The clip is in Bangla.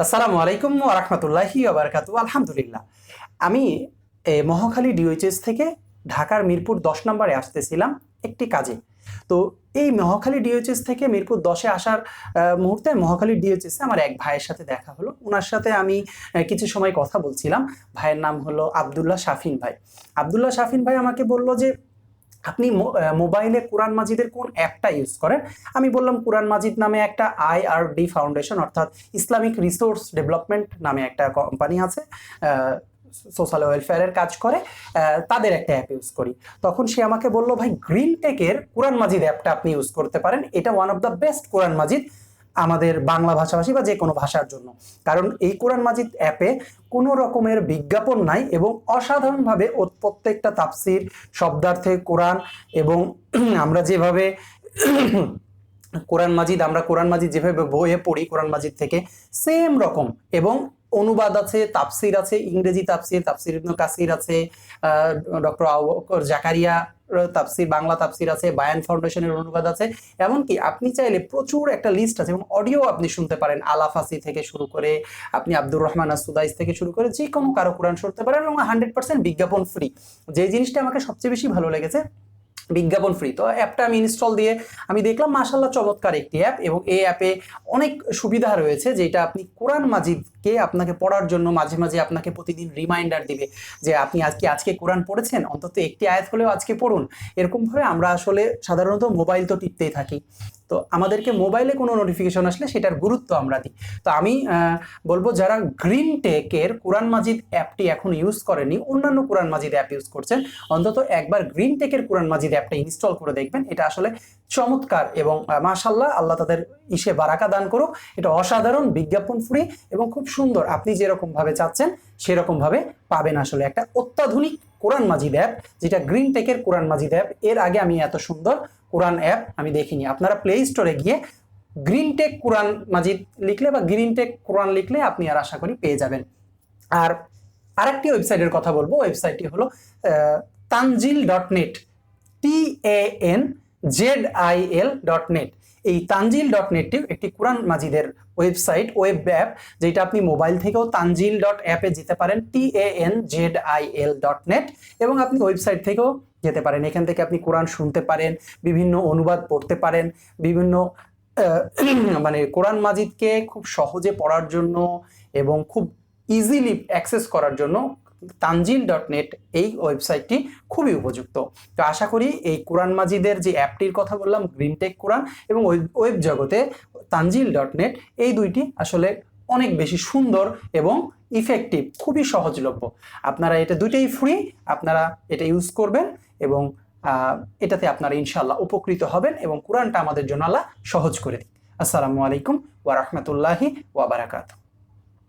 আসসালামু আলাইকুম ওয়া রাহমাতুল্লাহি ওয়া বারাকাতুহু। আলহামদুলিল্লাহ। আমি মহাখালী ডিওএইচএস থেকে ঢাকার মিরপুর ১০ নম্বরে আসতেছিলাম একটি কাজে। তো এই মহাখালী ডিওএইচএস থেকে মিরপুর ১০ এ আসার মুহূর্তে মহাখালী ডিওএইচএস এ আমার এক ভাইয়ের সাথে দেখা হলো। উনার সাথে আমি কিছু সময় কথা বলছিলাম। ভাইয়ের নাম হলো আব্দুল্লাহ শাফিন ভাই। আব্দুল্লাহ শাফিন ভাই আমাকে বলল যে, আপনি মোবাইলে কোরআন মাজিদের কোন অ্যাপটা ইউজ করেন? আমি বললাম কোরআন মাজিদ নামে একটা আইআরডি ফাউন্ডেশন অর্থাৎ ইসলামিক রিসোর্স ডেভেলপমেন্ট নামে একটা কোম্পানি আছে, সোশ্যাল ওয়েলফেয়ারের কাজ করে, তাদের একটা অ্যাপ ইউজ করি। তখন সে আমাকে বলল, ভাই গ্রিন টেকের কোরআন মাজিদ অ্যাপটা আপনি ইউজ করতে পারেন, এটা ওয়ান অফ দ্য বেস্ট কোরআন মাজিদ আমাদের বাংলা ভাষাভাষী বা যে কোনো ভাষার জন্য। কারণ এই কোরআন মাজিদ অ্যাপে কোনো রকমের বিজ্ঞাপন নাই এবং অসাধারণভাবে প্রত্যেকটা তাফসির, শব্দার্থে কোরআন এবং আমরা যেভাবে কোরআন মাজিদ যেভাবে বইয়ে পড়ি কোরআন মাজিদ থেকে সেম রকম, এবং অনুবাদ আছে, তাফসির আছে, ইংরেজি তাফসির ইবনে কাসির আছে, ডক্টর আবু বকর জাকারিয়া তাফসির, বাংলা তাফসির আছে, বায়ান ফাউন্ডেশনের অনুবাদ আছে। এমনকি আপনি চাইলে প্রচুর একটা লিস্ট আছে এবং অডিও আপনি শুনতে পারেন, আলাফাসি থেকে শুরু করে আপনি আব্দুর রহমান আসুদাইস থেকে শুরু করে যে কোনো কারো কোরআন শুনতে পারেন এবং 100% বিজ্ঞাপন ফ্রি। যে জিনিসটা আমাকে সবচেয়ে বেশি ভালো লেগেছে, বিজ্ঞাপন ফ্রি। তো অ্যাপটা আমি ইনস্টল দিয়ে আমি দেখলাম মাশাআল্লাহ চমৎকার একটি অ্যাপ, এবং এই অ্যাপে অনেক সুবিধা রয়েছে যেটা আপনি কোরআন মাজিদকে আপনাকে পড়ার জন্য মাঝে মাঝে আপনাকে প্রতিদিন রিমাইন্ডার দিবে যে আপনি আজকে কোরআন পড়েছেন, অন্তত একটি আয়াত হলেও আজকে পড়ুন। এরকমভাবে আমরা আসলে সাধারণত মোবাইল তো টিপতেই থাকি, তো আমাদেরকে মোবাইলে কোনো নোটিফিকেশন আসলে সেটার গুরুত্ব আমরা দিই। তো আমি বলবো যারা গ্রিন টেকের কোরআন মাজিদ অ্যাপটি এখন ইউজ করেনি, অন্যান্য কোরআন মাজিদ অ্যাপ ইউজ করছেন, অন্তত একবার গ্রিন টেকের কোরআন মাজিদ অ্যাপটা ইনস্টল করে দেখবেন। এটা আসলে চমৎকার এবং মাশাআল্লাহ, আল্লাহ তাদের ইসে বারাকা দান করুক। এটা অসাধারণ, বিজ্ঞাপন ফ্রি এবং খুব সুন্দর। আপনি যেরকম ভাবে চাচ্ছেন সেরকম ভাবে পাবেন। আসলে একটা অত্যাধুনিক কোরআন মাজিদ অ্যাপ, যেটা গ্রিন টেকের কোরআন মাজিদ অ্যাপ। এর আগে আমি এত সুন্দর কোরআন অ্যাপ আমি দেখিনি। আপনারা প্লে স্টোরে গিয়ে গ্রিন টেক কোরআন মাজিদ লিখলে বা গ্রিন টেক কোরআন লিখলে আপনি আর আশা করি পেয়ে যাবেন। আর আরেকটি ওয়েবসাইটের কথা বলবো, ওয়েবসাইটটি হলো tanjil.net, TANZIL.net। এই tanjil.net একটি কোরআন মাজিদের ওয়েবসাইট, ওয়েব অ্যাপ, যেটা আপনি মোবাইল থেকেও tanjil.app এ যেতে পারেন, TANZIL.net, এবং আপনি ওয়েবসাইট থেকেও যেতে পারেন। এখান থেকে আপনি কোরআন শুনতে পারেন, বিভিন্ন অনুবাদ পড়তে পারেন, বিভিন্ন মানে কোরআন মাজিদকে খুব সহজে পড়ার জন্য এবং খুব ইজিলি অ্যাক্সেস করার জন্য tanjil.net এই ওয়েবসাইটটি খুবই উপযুক্ত। তো আশা করি এই কোরআন মাজিদের যে অ্যাপটির কথা বললাম, গ্রিন টেক কোরআন, এবং ওয়েব জগতে tanjil.net, এই দুইটি আসলে অনেক বেশি সুন্দর এবং ইফেক্টিভ, খুবই সহজলভ্য। আপনারা এটা দুইটাই ফ্রি, আপনারা এটা ইউজ করবেন এবং এটাতে আপনারা ইনশাআল্লাহ উপকৃত হবেন এবং কোরআনটা আমাদের জন্য আল্লাহ সহজ করে দিন। আসসালামু আলাইকুম ওয়া রাহমাতুল্লাহি ওয়া বারাকাতুহু।